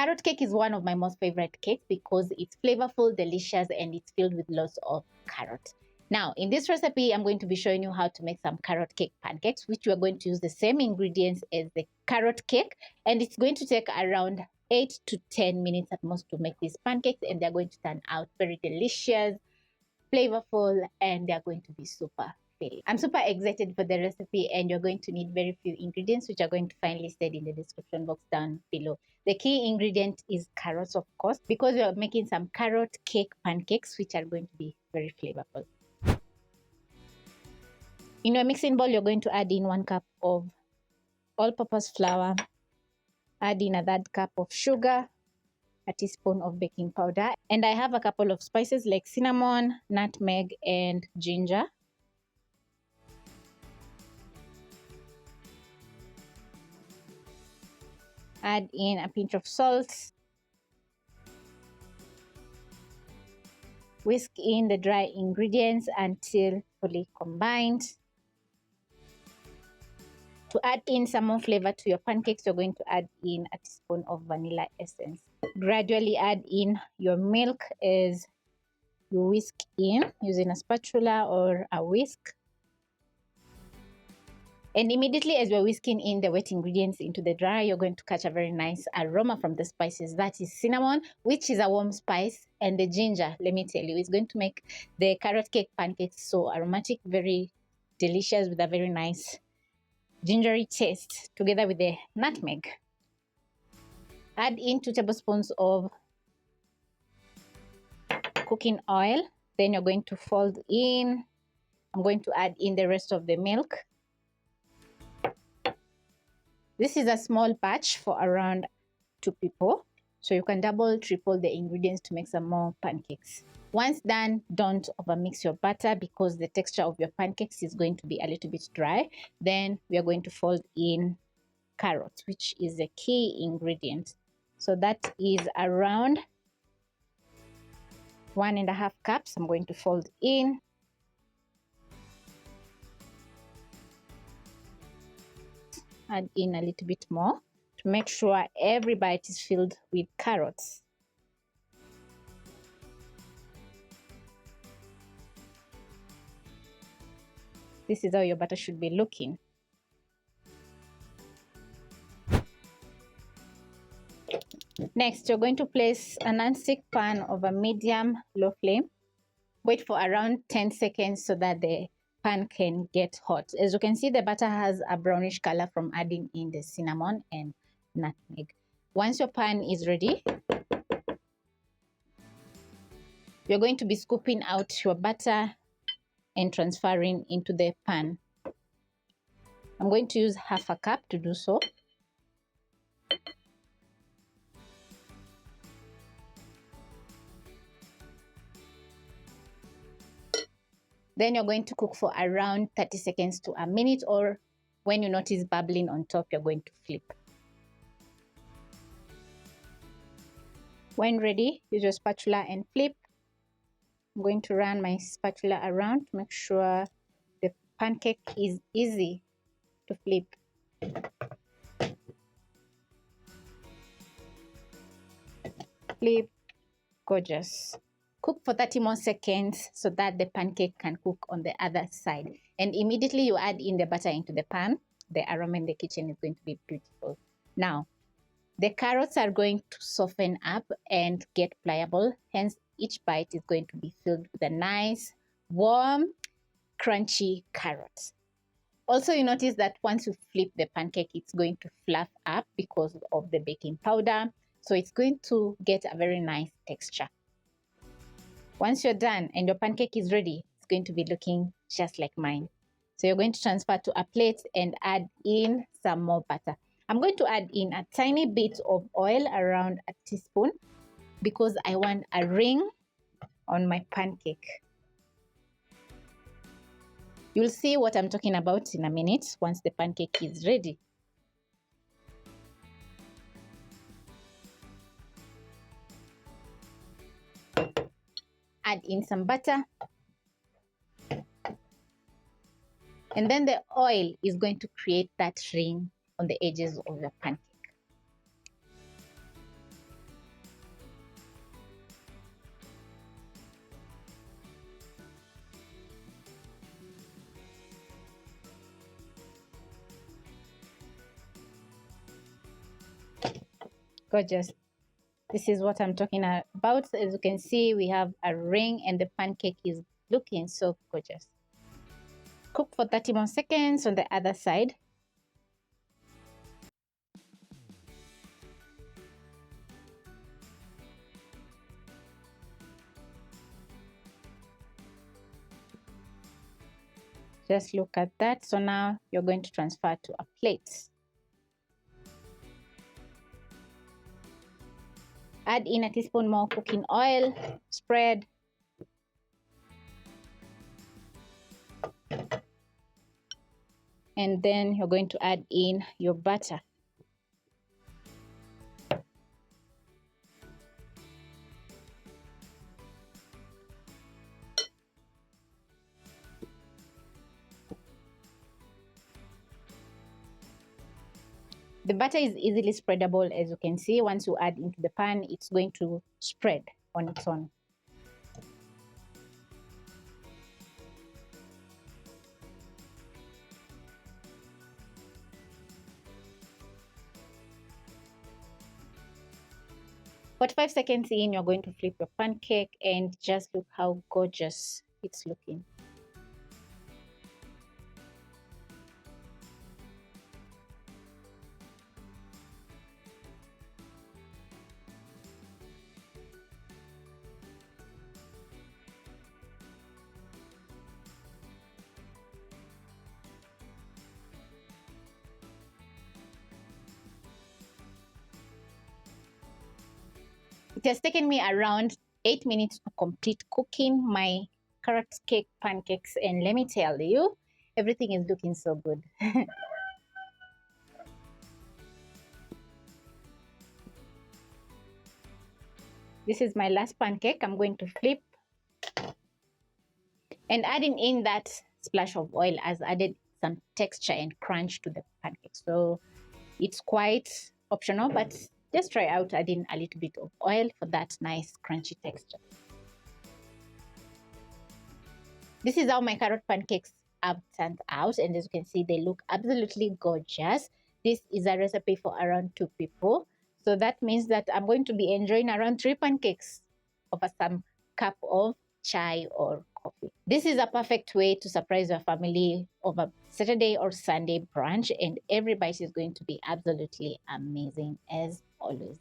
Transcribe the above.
Carrot cake is one of my most favorite cakes because it's flavorful, delicious, and it's filled with lots of carrot. Now, in this recipe, I'm going to be showing you how to make some carrot cake pancakes, which we are going to use the same ingredients as the carrot cake, and it's going to take around 8 to 10 minutes at most to make these pancakes, and they're going to turn out very delicious, flavorful, and they're going to be super filling. I'm super excited for the recipe, and you're going to need very few ingredients, which are going to find listed in the description box down below. The key ingredient is carrots, of course, because we're making some carrot cake pancakes, which are going to be very flavorful. In your mixing bowl, you're going to add in 1 cup of all-purpose flour, add in a 1/3 cup of sugar, a teaspoon of baking powder, and I have a couple of spices like cinnamon, nutmeg, and ginger. Add in a pinch of salt. Whisk in the dry ingredients until fully combined. To add in some more flavor to your pancakes, you're going to add in a teaspoon of vanilla essence. Gradually add in your milk as you whisk in using a spatula or a whisk. And immediately as you're whisking in the wet ingredients into the dry, you're going to catch a very nice aroma from the spices. That is cinnamon, which is a warm spice, and the ginger, let me tell you, is going to make the carrot cake pancakes so aromatic, very delicious with a very nice gingery taste, together with the nutmeg. Add in 2 tablespoons of cooking oil. Then you're going to fold in. I'm going to add in the rest of the milk. This is a small batch for around 2 people, so you can double, triple the ingredients to make some more pancakes. Once done, don't overmix your batter because the texture of your pancakes is going to be a little bit dry. Then we are going to fold in carrots, which is the key ingredient. So that is around 1.5 cups. I'm going to fold in. Add in a little bit more to make sure every bite is filled with carrots. This is how your batter should be looking. Next, you're going to place a non-stick pan over medium-low flame. Wait for around 10 seconds so that the pan can get hot. As you can see, the batter has a brownish color from adding in the cinnamon and nutmeg. Once your pan is ready, you're going to be scooping out your batter and transferring into the pan. I'm going to use 1/2 cup to do so. Then you're going to cook for around 30 seconds to a minute, or when you notice bubbling on top, you're going to flip. When ready, use your spatula and flip. I'm going to run my spatula around to make sure the pancake is easy to flip. Flip, gorgeous. Cook for 30 more seconds so that the pancake can cook on the other side. And immediately you add in the butter into the pan. The aroma in the kitchen is going to be beautiful. Now, the carrots are going to soften up and get pliable. Hence, each bite is going to be filled with a nice, warm, crunchy carrot. Also, you notice that once you flip the pancake, it's going to fluff up because of the baking powder. So it's going to get a very nice texture. Once you're done and your pancake is ready, it's going to be looking just like mine. So you're going to transfer to a plate and add in some more butter. I'm going to add in a tiny bit of oil, around a teaspoon, because I want a ring on my pancake. You'll see what I'm talking about in a minute once the pancake is ready. Add in some butter. And then the oil is going to create that ring on the edges of your pancake. Gorgeous. This is what I'm talking about. As you can see, we have a ring and the pancake is looking so gorgeous. Cook for 30 more seconds on the other side. Just look at that. So now you're going to transfer to a plate. Add in a teaspoon more cooking oil, spread. And then you're going to add in your butter. The butter is easily spreadable, as you can see. Once you add into the pan, it's going to spread on its own. But 5 seconds in, you're going to flip your pancake and just look how gorgeous it's looking. It has taken me around 8 minutes to complete cooking my carrot cake pancakes, and let me tell you, everything is looking so good. This is my last pancake. I'm going to flip, and adding in that splash of oil has added some texture and crunch to the pancake. So it's quite optional, but just try out adding a little bit of oil for that nice crunchy texture. This is how my carrot pancakes have turned out, and as you can see, they look absolutely gorgeous. This is a recipe for around 2 people. So that means that I'm going to be enjoying around 3 pancakes over some cup of chai or coffee. This is a perfect way to surprise your family over Saturday or Sunday brunch, and every bite is going to be absolutely amazing as always.